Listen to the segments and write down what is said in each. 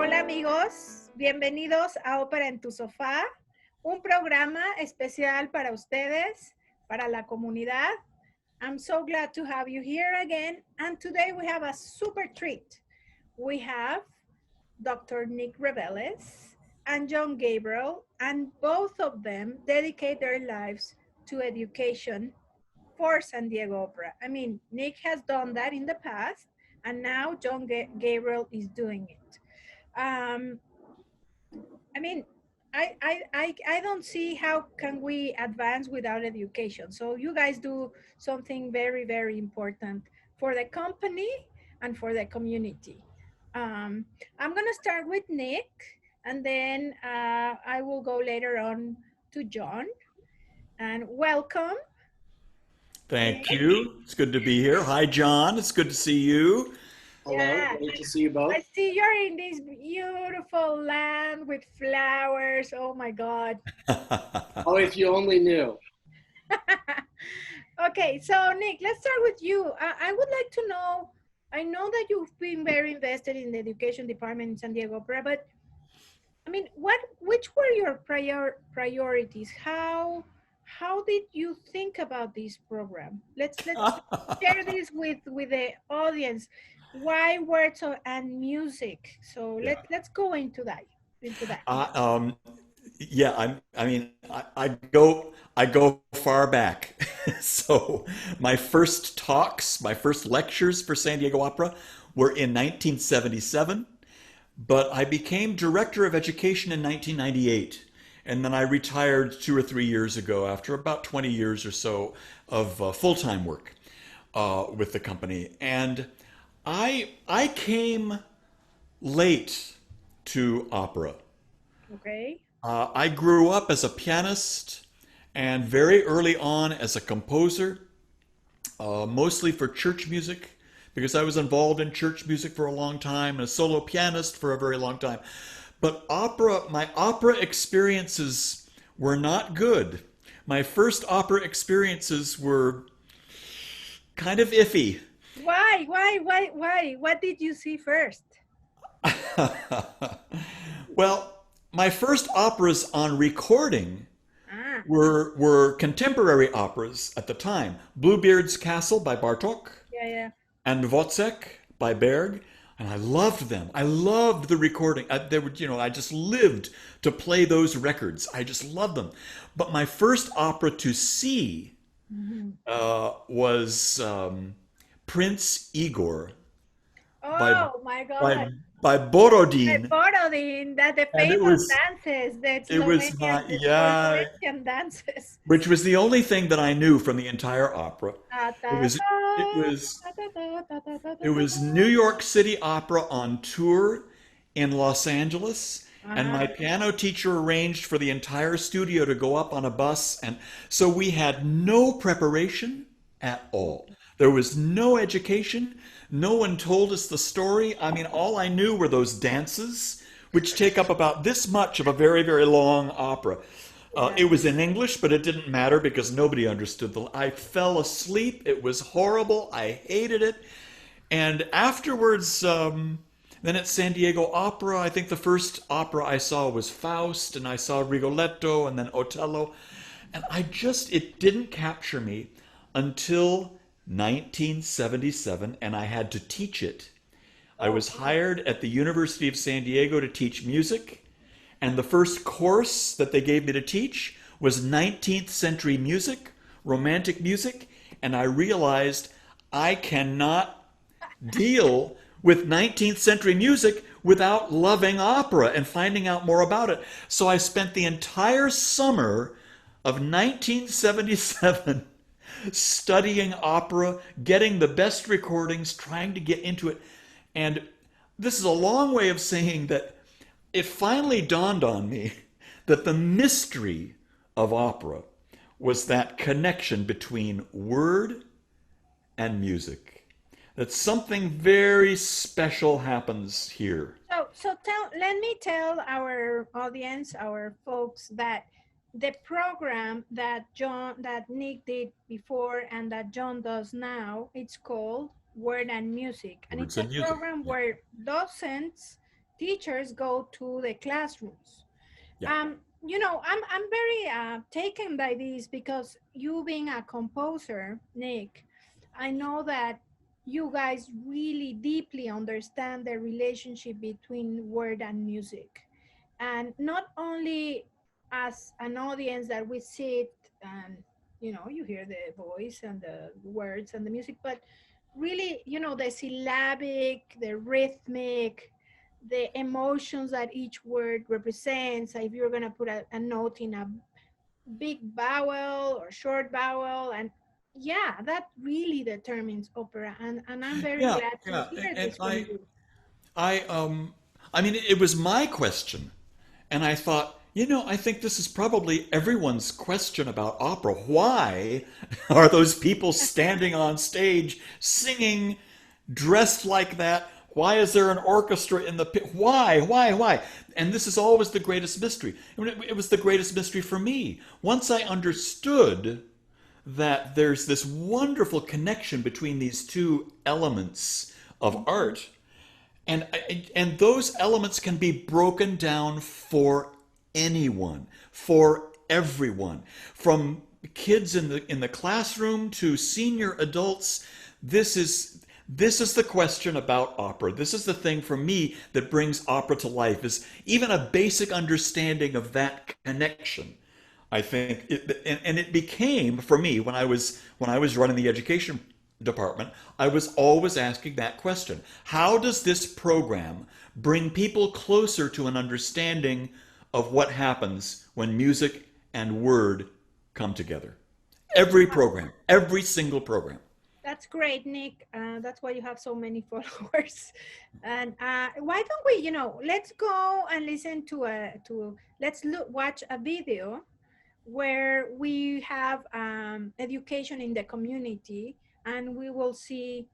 Hola amigos, bienvenidos a Ópera en tu sofá, un programa especial para ustedes, para la comunidad. I'm so glad to have you here again, and today we have a super treat. We have Dr. Nick Reveles and John Gabriel, and both of them dedicate their lives to education for San Diego Opera. I mean, Nick has done that in the past, and now John Gabriel is doing it. I mean, I don't see how can we advance without education. So you guys do something very, very important for the company and for the community. I'm gonna start with Nick, and then I will go later on to John. And welcome. Thank you. It's good to be here. Hi, John. It's good to see you. Hello, Yeah. great to see you both. I see you're in this beautiful land with flowers. Oh my God. Oh, if you only knew. Okay, so Nick, let's start with you. I would like to know, I know that you've been very invested in the education department in San Diego Opera, but I mean, which were your priorities? How did you think about this program? Let's share this with the audience. Why words and music? So Yeah. let's go into that. Yeah, I go far back. So my first talks, my first lectures for San Diego Opera were in 1977, but I became director of education in 1998. And then I retired 2 or 3 years ago after about 20 years or so of full-time work with the company. And I came late to opera. Okay. I grew up as a pianist and very early on as a composer, mostly for church music, because I was involved in church music for a long time and a solo pianist for a very long time. But my opera experiences were not good. My first opera experiences were kind of iffy. Why? What did you see first? Well, my first operas on recording Ah, were contemporary operas at the time. Bluebeard's Castle by Bartók yeah. and Wozzeck by Berg, and I loved them. I loved the recording. I just lived to play those records. I just loved them. But my first opera to see was Prince Igor by Oh my by God. by The Borodin, Borodin, that the and famous dances, the it was Slovenian, the Croatian dances. which was the only thing that I knew from the entire opera. Ta, It ta, was it ta, was ta, ta, ta, ta, ta, ta, it ta, was New York City Opera on tour in Los Angeles, and my piano teacher arranged for the entire studio to go up on a bus, and so we had no preparation at all. There was no education. No one told us the story. I mean, all I knew were those dances, which take up about this much of a very, very long opera. It was in English, but it didn't matter because nobody understood I fell asleep. It was horrible. I hated it. And afterwards, then at San Diego Opera, I think the first opera I saw was Faust, and I saw Rigoletto, and then Otello. And it didn't capture me until 1977, and I had to teach it. I was hired at the University of San Diego to teach music, and the first course that they gave me to teach was 19th century music, romantic music, and I realized I cannot deal with 19th century music without loving opera and finding out more about it. So I spent the entire summer of 1977 studying opera, getting the best recordings, trying to get into it. And this is a long way of saying that it finally dawned on me that the mystery of opera was that connection between word and music. That something very special happens here. So let me tell our audience, our folks, that the program that Nick did before and that John does now, it's called Word and Music. And Words it's a and music. program Yeah. where docents teachers go to the classrooms. Yeah. You know, I'm very taken by this because you being a composer, Nick, I know that you guys really deeply understand the relationship between word and music. And not only as an audience that we sit and, you know, you hear the voice and the words and the music, but really, you know, the syllabic, the rhythmic, the emotions that each word represents. If you're going to put a note in a big vowel or short vowel, and yeah, that really determines opera. And I'm very Yeah, glad to yeah. hear And this from you. I, I mean, it was my question, and I thought, you know, I think this is probably everyone's question about opera. Why are those people standing on stage singing, dressed like that? Why is there an orchestra in the pit? Why? And this is always the greatest mystery. It was the greatest mystery for me. Once I understood that there's this wonderful connection between these two elements of art, and those elements can be broken down for anyone, for everyone, from kids in the classroom to senior adults. This is the question about opera. This is the thing for me that brings opera to life, is even a basic understanding of that connection. I think and it became for me when I was running the education department, I was always asking that question. How does this program bring people closer to an understanding of what happens when music and word come together? Every program, every single program. That's great, Nick. That's why you have so many followers. And why don't we, you know, let's go and listen let's watch a video where we have education in the community, and we will see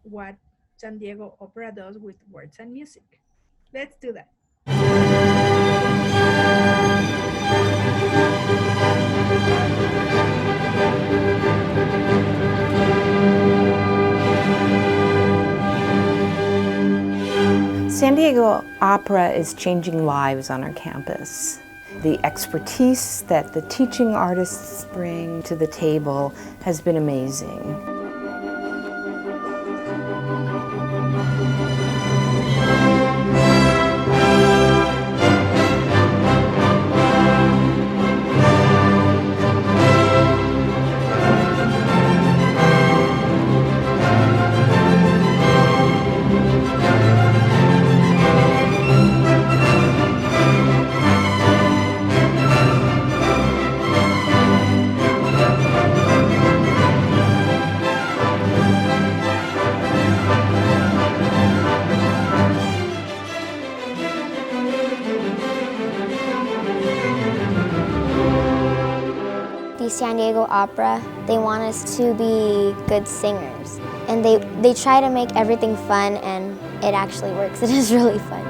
what San Diego Opera does with words and music. Let's do that. San Diego Opera is changing lives on our campus. The expertise that the teaching artists bring to the table has been amazing. The San Diego Opera, they want us to be good singers. And they try to make everything fun, and it actually works. It is really fun.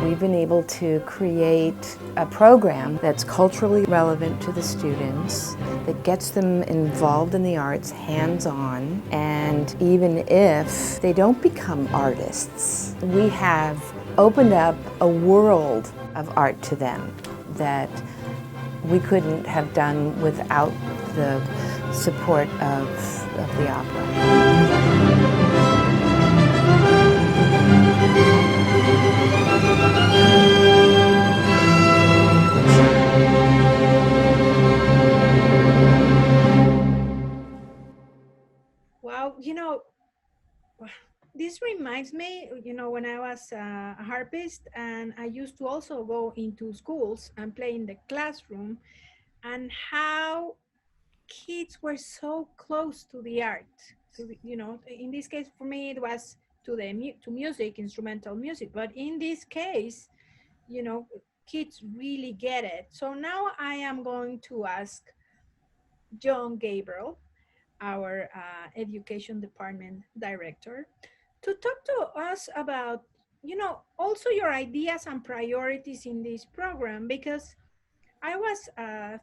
We've been able to create a program that's culturally relevant to the students, that gets them involved in the arts hands-on, and even if they don't become artists, we have opened up a world of art to them that we couldn't have done without the support of the opera. Wow, you know, this reminds me, you know, when I was a harpist, and I used to also go into schools and play in the classroom, and how kids were so close to the art. You know, in this case for me it was to music, instrumental music, but in this case, you know, kids really get it. So now I am going to ask John Gabriel, our education department director, to talk to us about, also your ideas and priorities in this program, because I was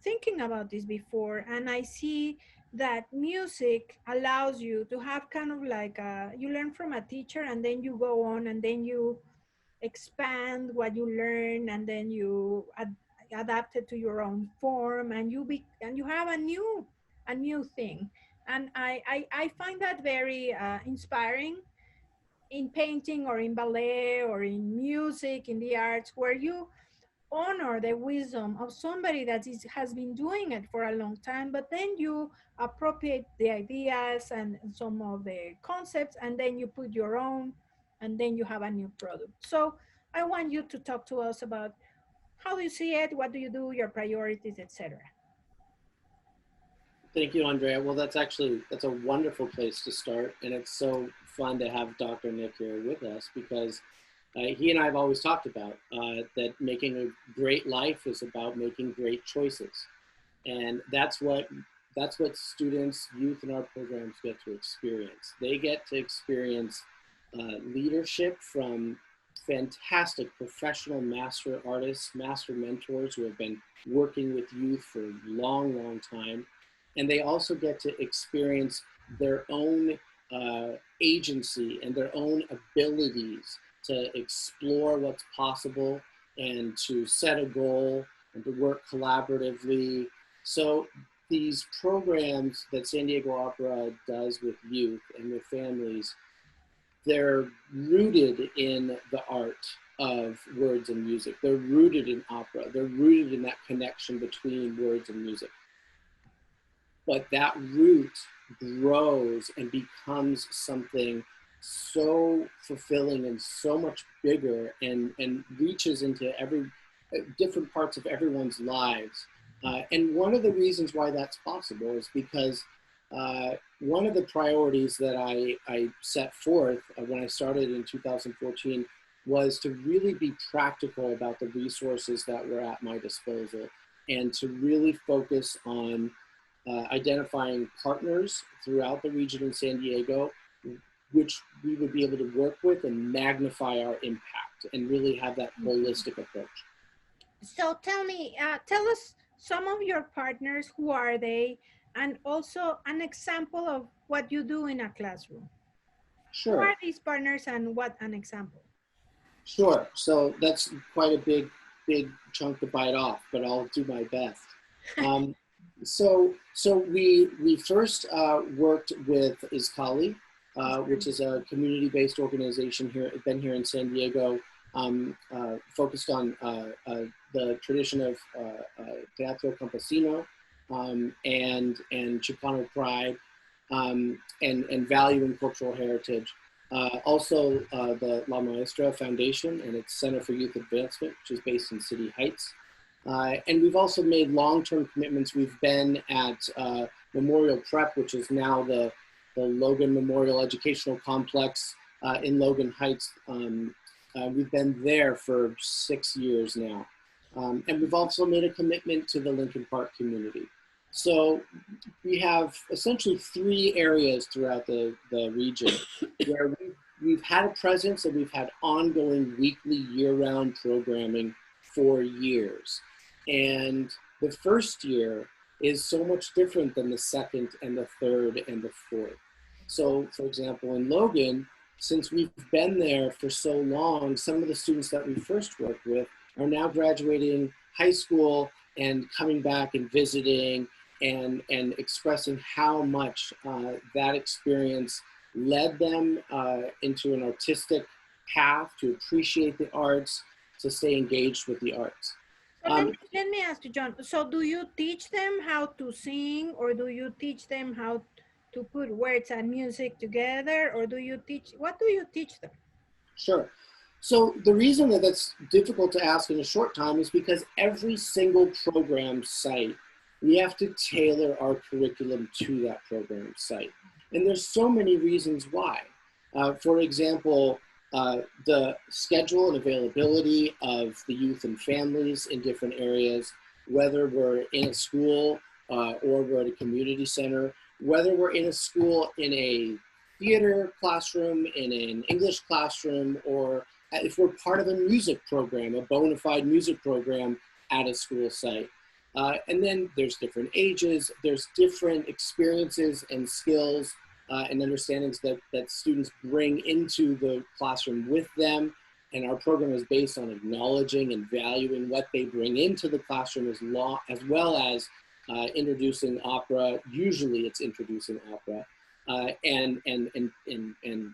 thinking about this before, and I see that music allows you to have kind of like you learn from a teacher, and then you go on, and then you expand what you learn, and then you adapt it to your own form, and you have a new thing. And I find that very inspiring in painting or in ballet or in music, in the arts, where you honor the wisdom of somebody that has been doing it for a long time, but then you appropriate the ideas and some of the concepts, and then you put your own, and then you have a new product. So I want you to talk to us about how do you see it, what do you do, your priorities, etc. Thank you, Andrea. Well, that's a wonderful place to start. And it's so fun to have Dr. Nick here with us, because he and I have always talked about that making a great life is about making great choices. And that's what students, youth in our programs get to experience. They get to experience leadership from fantastic professional master artists, master mentors who have been working with youth for a long, long time. And they also get to experience their own agency and their own abilities to explore what's possible and to set a goal and to work collaboratively. So these programs that San Diego Opera does with youth and with families, they're rooted in the art of words and music. They're rooted in opera. They're rooted in that connection between words and music. But that root grows and becomes something so fulfilling and so much bigger, and reaches into every different parts of everyone's lives. And one of the reasons why that's possible is because one of the priorities that I set forth when I started in 2014 was to really be practical about the resources that were at my disposal, and to really focus on identifying partners throughout the region in San Diego, which we would be able to work with and magnify our impact and really have that holistic approach. So tell us some of your partners, who are they, and also an example of what you do in a classroom. Sure. Who are these partners and what an example? Sure. So that's quite a big chunk to bite off, but I'll do my best. So we first worked with Iskali, which is a community-based organization here, been here in San Diego, focused on the tradition of Teatro Campesino and Chicano pride, and valuing cultural heritage. Also the La Maestra Foundation and its Center for Youth Advancement, which is based in City Heights. And we've also made long-term commitments. We've been at Memorial Prep, which is now the Logan Memorial Educational Complex in Logan Heights. We've been there for 6 years now. And we've also made a commitment to the Lincoln Park community. So we have essentially 3 areas throughout the region where we've had a presence, and we've had ongoing weekly year-round programming for years. And the first year is so much different than the second and the third and the fourth. So for example, in Logan, since we've been there for so long, some of the students that we first worked with are now graduating high school and coming back and visiting and expressing how much that experience led them into an artistic path to appreciate the arts, to stay engaged with the arts. So let me ask you, John, so do you teach them how to sing, or do you teach them how to put words and music together, or what do you teach them? Sure. So the reason that that's difficult to ask in a short time is because every single program site, we have to tailor our curriculum to that program site. And there's so many reasons why. For example, the schedule and availability of the youth and families in different areas, whether we're in a school or we're at a community center, whether we're in a school in a theater classroom, in an English classroom, or if we're part of a music program, a bona fide music program at a school site. And then there's different ages, there's different experiences and skills and understandings that students bring into the classroom with them. And our program is based on acknowledging and valuing what they bring into the classroom as well as introducing opera. Usually it's introducing opera. And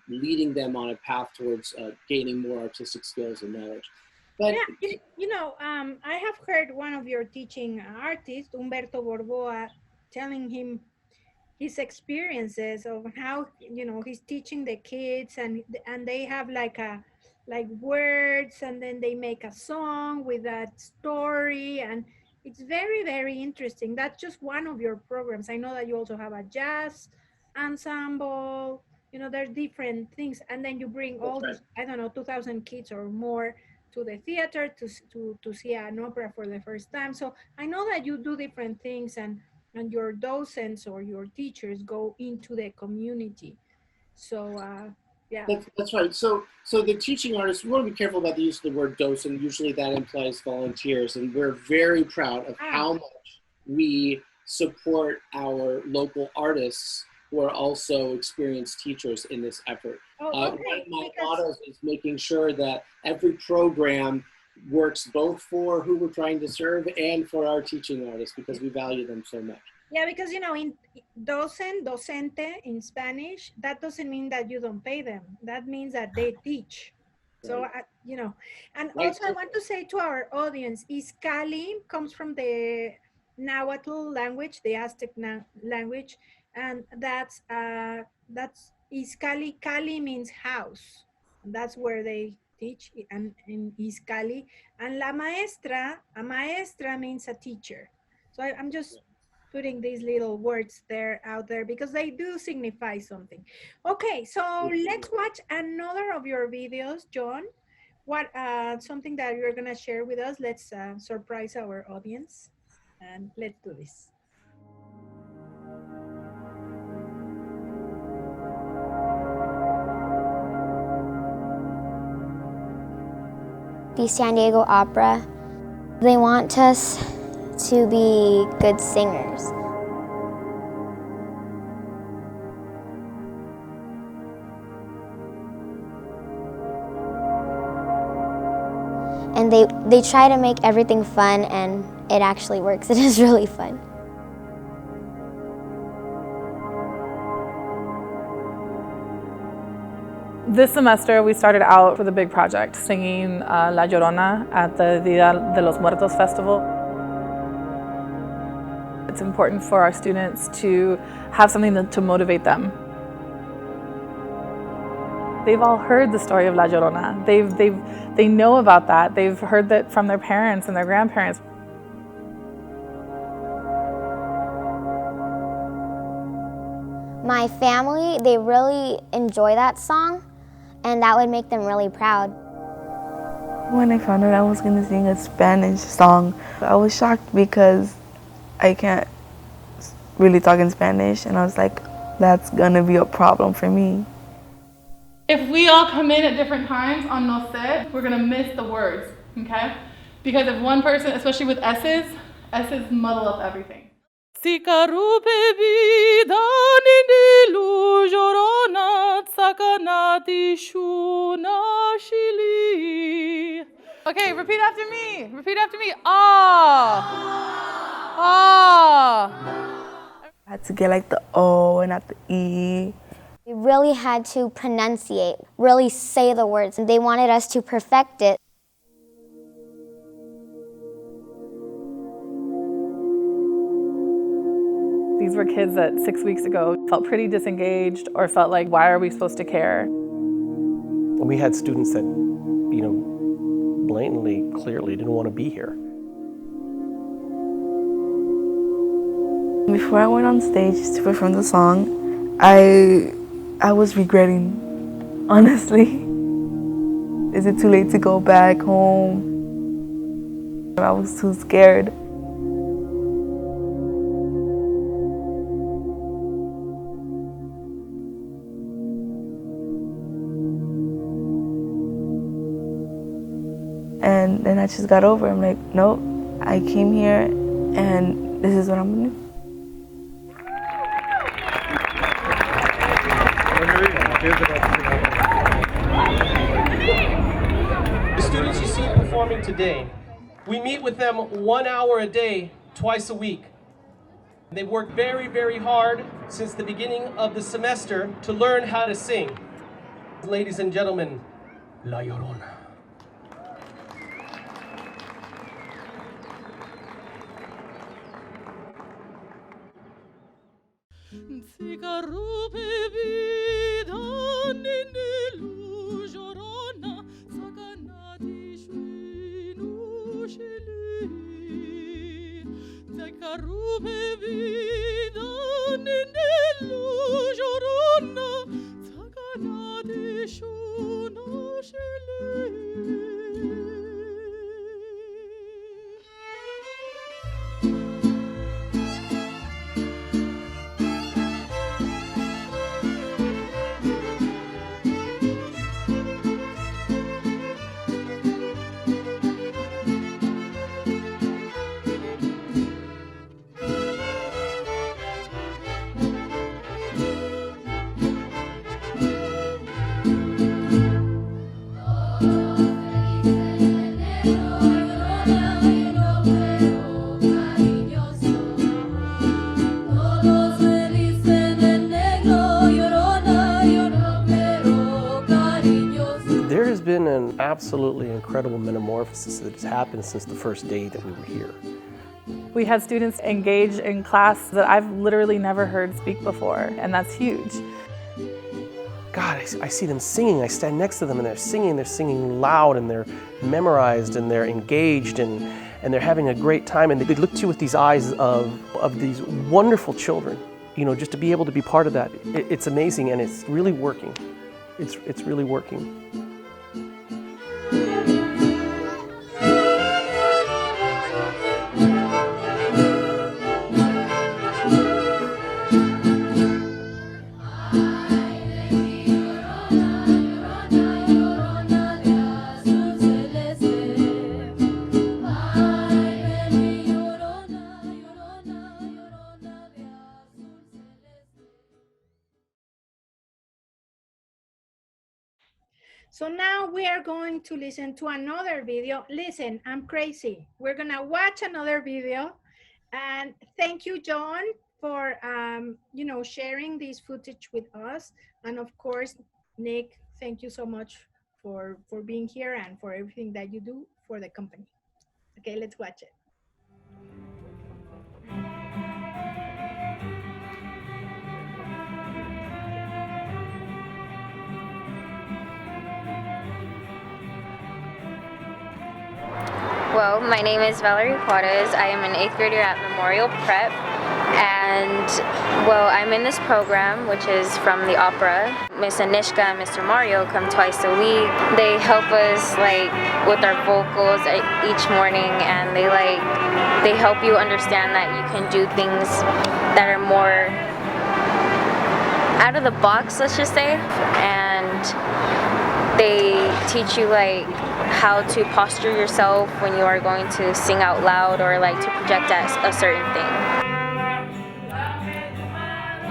leading them on a path towards gaining more artistic skills and knowledge. But I have heard one of your teaching artists, Humberto Borboa, telling him his experiences of how he's teaching the kids, and they have like words, and then they make a song with that story, and it's very, very interesting. That's just one of your programs. I know that you also have a jazz ensemble. There's different things, and then you bring all these, I don't know, 2,000 kids or more to the theater to see an opera for the first time. So I know that you do different things, and your docents or your teachers go into the community. So yeah. That's right. So the teaching artists, we want to be careful about the use of the word docent. Usually that implies volunteers, and we're very proud of how much we support our local artists who are also experienced teachers in this effort. One of my mottos is making sure that every program works both for who we're trying to serve and for our teaching artists, because we value them so much. Yeah, because in docente in Spanish, that doesn't mean that you don't pay them. That means that they teach. So, and also I want to say to our audience, Izcalli comes from the Nahuatl language, the Aztec language, and that's Izcalli. Cali means house. That's where they teach, and in Izcalli. And a maestra means a teacher. So I'm just putting these little words out there because they do signify something. Okay, so let's watch another of your videos, John. What something that you're gonna share with us? Let's surprise our audience, and let's do this. The San Diego Opera, they want us to be good singers. And they try to make everything fun, and it actually works. It is really fun. This semester we started out with a big project, singing La Llorona at the Dia de los Muertos festival. It's important for our students to have something to motivate them. They've all heard the story of La Llorona. They know about that. They've heard that from their parents and their grandparents. My family, they really enjoy that song, and that would make them really proud. When I found out I was going to sing a Spanish song, I was shocked because I can't really talk in Spanish, and I was like, that's going to be a problem for me. If we all come in at different times on no sé, we're going to miss the words, okay? Because if one person, especially with S's muddle up everything. Okay, repeat after me. Repeat after me. Ah. Ah. I had to get like the O and not the E. We really had to pronunciate, really say the words, and they wanted us to perfect it. These were kids that 6 weeks ago felt pretty disengaged or felt like, why are we supposed to care? We had students that, blatantly, clearly didn't want to be here. Before I went on stage to perform the song, I was regretting, honestly. is it too late to go back home? I was too scared. And then I just got over it. I'm like, nope, I came here and this is what I'm gonna do. The students you see performing today, we meet with them 1 hour a day, twice a week. They've worked very, very hard since the beginning of the semester to learn how to sing. Ladies and gentlemen, La Llorona. There has been an absolutely incredible metamorphosis that has happened since the first day that we were here. We had students engage in class that I've literally never heard speak before, and that's huge. God, I see them singing. I stand next to them and they're singing loud and they're memorized and they're engaged and they're having a great time. And they look to you with these eyes of these wonderful children. You know, just to be able to be part of that, it's amazing and it's really working. It's really working. So now we are going to listen to another video. Listen, I'm crazy. We're gonna watch another video. And thank you, John, for sharing this footage with us. And of course, Nick, thank you so much for being here and for everything that you do for the company. Okay, let's watch it. Well, my name is Valerie Juarez. I am an 8th grader at Memorial Prep, and well, I'm in this program, which is from the opera. Miss Anishka and Mr. Mario come twice a week. They help us with our vocals each morning, and they help you understand that you can do things that are more out of the box, let's just say, and they teach you how to posture yourself when you are going to sing out loud or to project at a certain thing.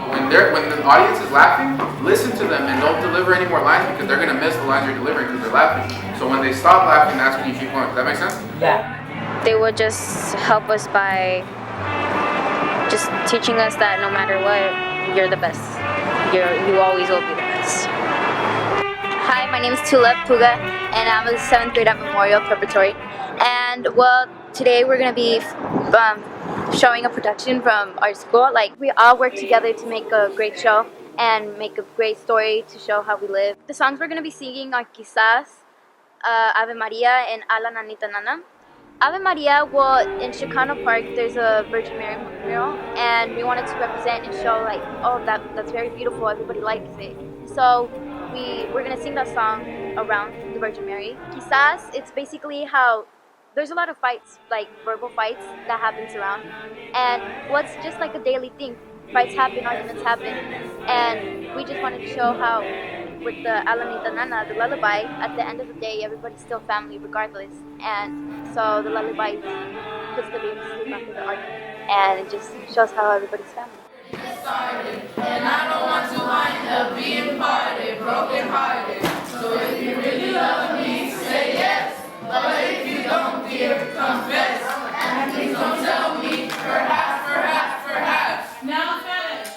When the audience is laughing, listen to them and don't deliver any more lines because they're going to miss the lines you're delivering because they're laughing. So when they stop laughing, that's when you keep going. Does that make sense? Yeah. They would just help us by just teaching us that no matter what, you're the best. You always will be the best. Hi, my name is Tulip Puga, and I'm a 7th grade at Memorial Preparatory. And well, today we're going to be showing a production from our school. We all work together to make a great show and make a great story to show how we live. The songs we're going to be singing are Quizás, Ave Maria, and A la Nanita Nana. Ave Maria, well, in Chicano Park, there's a Virgin Mary mural, and we wanted to represent and show, oh, that's very beautiful, everybody likes it. So we're going to sing that song around the Virgin Mary. Quizás, it's basically how there's a lot of fights, like verbal fights that happens around. And what's just like a daily thing. Fights happen, arguments happen. And we just wanted to show how with the Alamita Nana, the lullaby, at the end of the day, everybody's still family regardless. And so the lullaby puts the baby to sleep after the argument. And it just shows how everybody's family. And I don't want to wind up being parted, broken hearted. So if you really love me, say yes. But if you don't, dear, confess. And please don't tell me, perhaps, perhaps, perhaps. Now finish.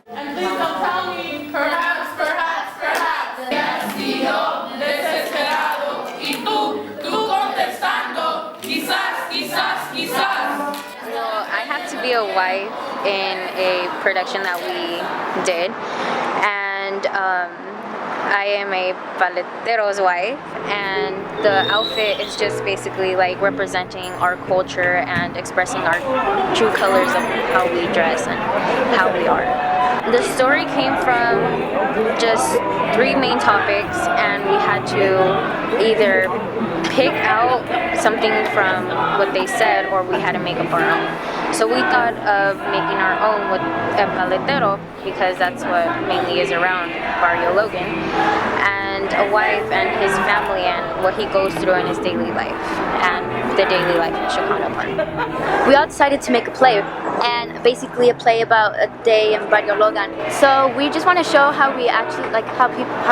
And please don't tell me, perhaps, perhaps, perhaps. Te has sido desesperado y tú contestando, quizás, quizás, quizás. Well, I have to be a wife in a production that we did, and I am a balletero's wife, and the outfit is just basically like representing our culture and expressing our true colors of how we dress and how we are. The story came from just 3 main topics, and we had to either pick out something from what they said, or we had to make up our own. So we thought of making our own with El Paletero, because that's what mainly is around Barrio Logan, and a wife and his family and what he goes through in his daily life and the daily life in Chicano Park. We all decided to make a play, and basically a play about a day in Barrio Logan. So we just want to show how we actually, like how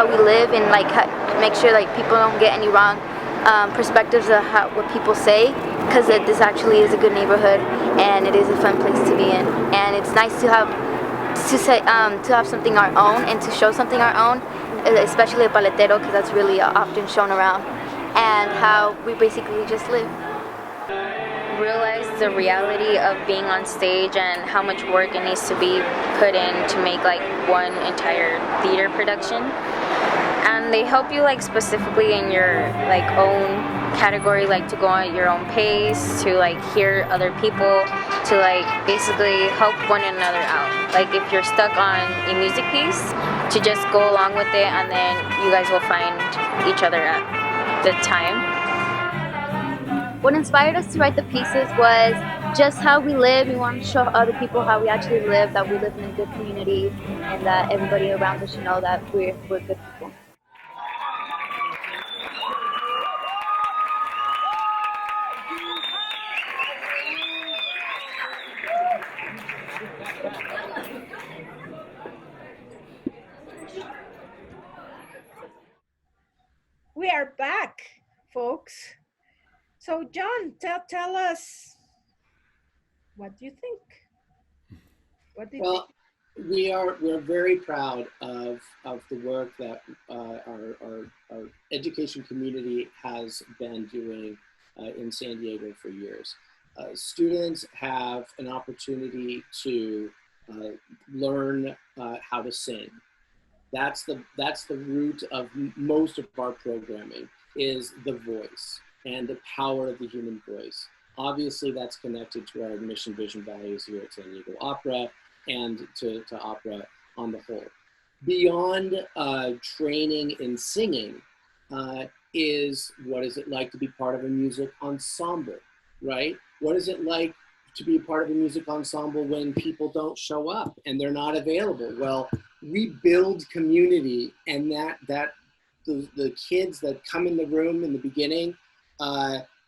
we live, and like make sure like people don't get any wrong perspectives of what people say, because this actually is a good neighborhood and it is a fun place to be in, and it's nice to have something our own and to show something our own, especially a paletero, because that's really often shown around, and how we basically just live. Realize the reality of being on stage and how much work it needs to be put in to make like one entire theater production. And they help you like specifically in your like own category, like to go at your own pace, to like hear other people, to like basically help one another out. Like if you're stuck on a music piece, to just go along with it, and then you guys will find each other at the time. What inspired us to write the pieces was just how we live. We want to show other people how we actually live, that we live in a good community, and that everybody around us should know that we're good people. We are back, folks. So John, tell us, what do you think? We're very proud of the work that our education community has been doing in San Diego for years. Students have an opportunity to learn how to sing. That's the root of most of our programming, is the voice and the power of the human voice. Obviously, that's connected to our mission, vision, values here at San Diego Opera, and to opera on the whole. Beyond training in singing is, what is it like to be part of a music ensemble, right? What is it like to be a part of a music ensemble when people don't show up and they're not available? Well, we build community, and the kids that come in the room in the beginning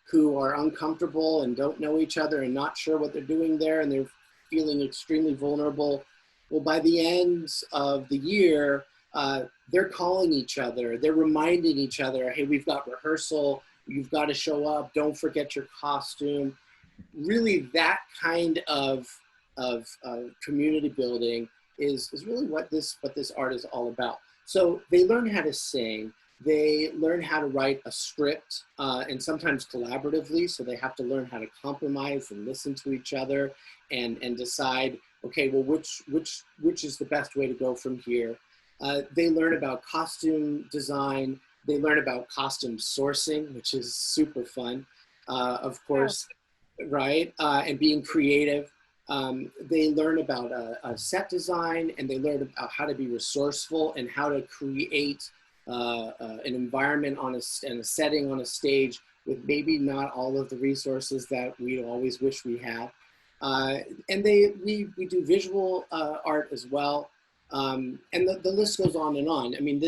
who are uncomfortable and don't know each other and not sure what they're doing there, and they're feeling extremely vulnerable. Well, by the end of the year, they're calling each other, they're reminding each other, hey, we've got rehearsal, you've got to show up, don't forget your costume. Really, that kind of community building is really what this art is all about. So they learn how to sing, they learn how to write a script, and sometimes collaboratively, so they have to learn how to compromise and listen to each other and decide, okay, well, which is the best way to go from here. They learn about costume design, they learn about costume sourcing, which is super fun, of course, right? And being creative. They learn about set design, and they learn about how to be resourceful and how to create an environment and a setting on a stage with maybe not all of the resources that we always wish we had. And we do visual art as well. And the list goes on and on. I mean,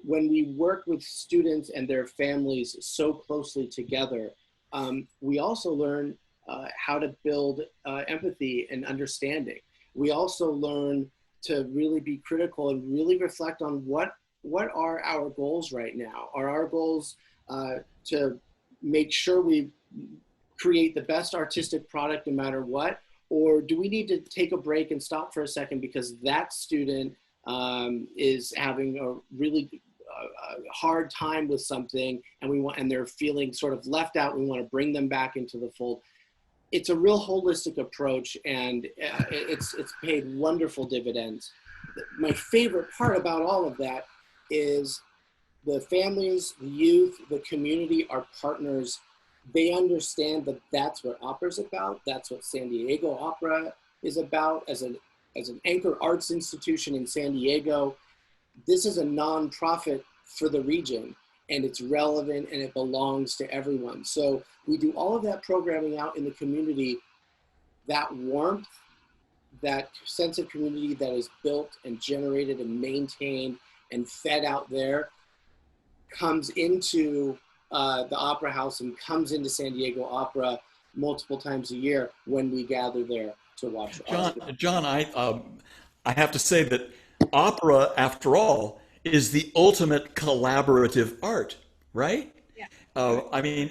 when we work with students and their families so closely together, we also learn how to build empathy and understanding. We also learn to really be critical and really reflect on what are our goals right now? Are our goals to make sure we create the best artistic product no matter what? Or do we need to take a break and stop for a second because that student is having a really hard time with something and they're feeling sort of left out. We want to bring them back into the fold. It's a real holistic approach, and it's paid wonderful dividends. My favorite part about all of that is the families, the youth, the community, our partners. They understand that that's what opera's about. That's what San Diego Opera is about. As an anchor arts institution in San Diego, this is a nonprofit for the region, and it's relevant and it belongs to everyone. So we do all of that programming out in the community. That warmth, that sense of community that is built and generated and maintained and fed out there comes into the Opera House and comes into San Diego Opera multiple times a year when we gather there to watch. John, I have to say that opera, after all, is the ultimate collaborative art, right? Yeah. I mean,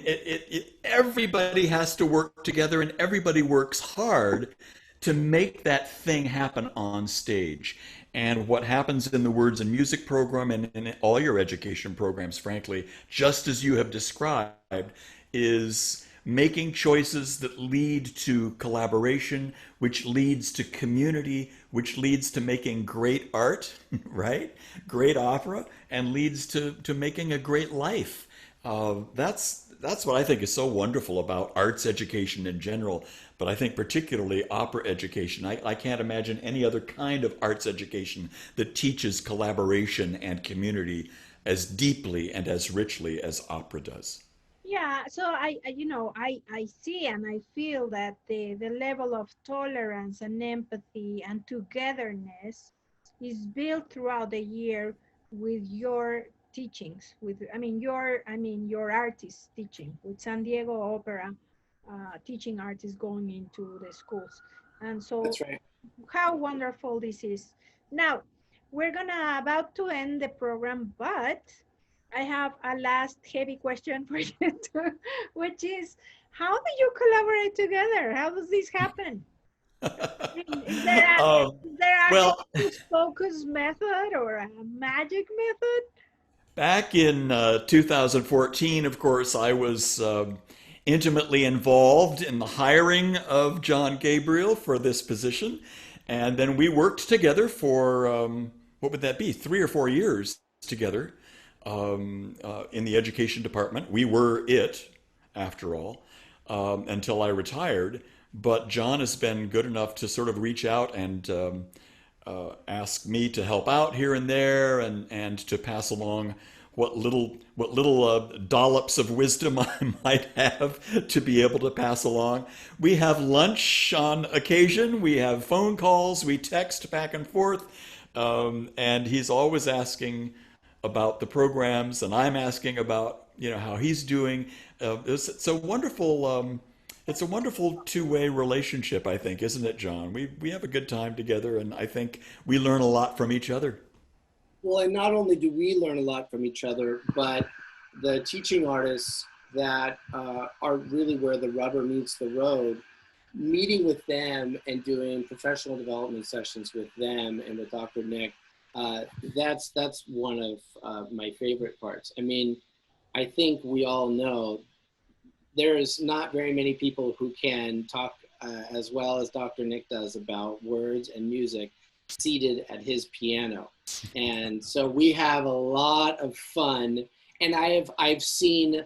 everybody has to work together, and everybody works hard to make that thing happen on stage. And what happens in the words and music program and in all your education programs, frankly, just as you have described, is making choices that lead to collaboration, which leads to community, which leads to making great art, right? Great opera, and leads to making a great life. That's what I think is so wonderful about arts education in general, but I think particularly opera education. I can't imagine any other kind of arts education that teaches collaboration and community as deeply and as richly as opera does. Yeah, so I see and I feel that the level of tolerance and empathy and togetherness is built throughout the year with your teachings, your artist teaching with San Diego Opera teaching artists going into the schools. And so that's right. How wonderful this is. Now, we're about to end the program, but I have a last heavy question for you too, which is, how do you collaborate together? How does this happen? Is there a focus method or a magic method? Back in 2014, of course, I was intimately involved in the hiring of John Gabriel for this position. And then we worked together for, what would that be, 3 or 4 years together in the education department. We were it, after all, until I retired. But John has been good enough to sort of reach out and ask me to help out here and there, and to pass along what little dollops of wisdom I might have to be able to pass along. We have lunch on occasion. We have phone calls. We text back and forth, and he's always asking about the programs, and I'm asking about how he's doing. It's a wonderful. It's a wonderful two-way relationship, I think, isn't it, John? We have a good time together, and I think we learn a lot from each other. Well, and not only do we learn a lot from each other, but the teaching artists that are really where the rubber meets the road, meeting with them and doing professional development sessions with them and with Dr. Nick, that's one of my favorite parts. I mean, I think we all know there's not very many people who can talk as well as Dr. Nick does about words and music seated at his piano. And so we have a lot of fun. And I've seen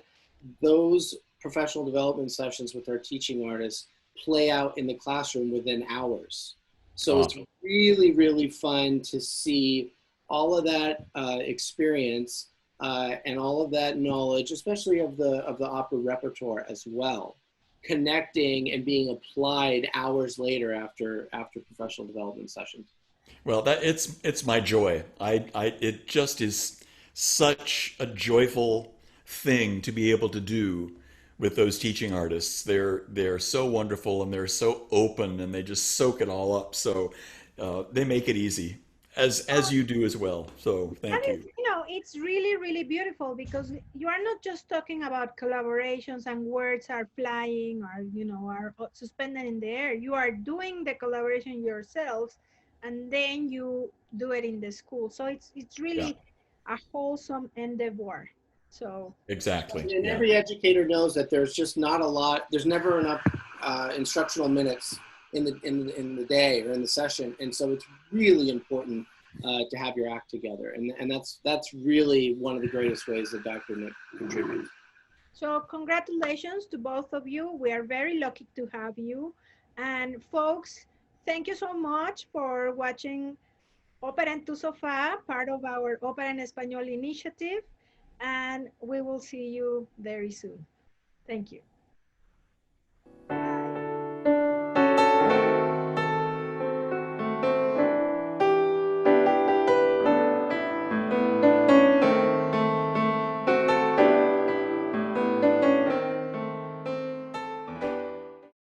those professional development sessions with our teaching artists play out in the classroom within hours. So It's really, really fun to see all of that experience and all of that knowledge, especially of the opera repertoire as well, connecting and being applied hours later after professional development sessions. Well, it's my joy. It just is such a joyful thing to be able to do with those teaching artists. They're so wonderful and they're so open and they just soak it all up. So they make it easy, as you do as well. So thank you. It's really, really beautiful because you are not just talking about collaborations and words are flying or, are suspended in the air. You are doing the collaboration yourselves and then you do it in the school. So it's really a wholesome endeavor. So exactly. And every educator knows that there's just not a lot, there's never enough instructional minutes in the day or in the session. And so it's really important to have your act together. And that's really one of the greatest ways that Dr. Nick contributes. So congratulations to both of you. We are very lucky to have you. And folks, thank you so much for watching Ópera en tu sofá, part of our Ópera en Español initiative. And we will see you very soon. Thank you.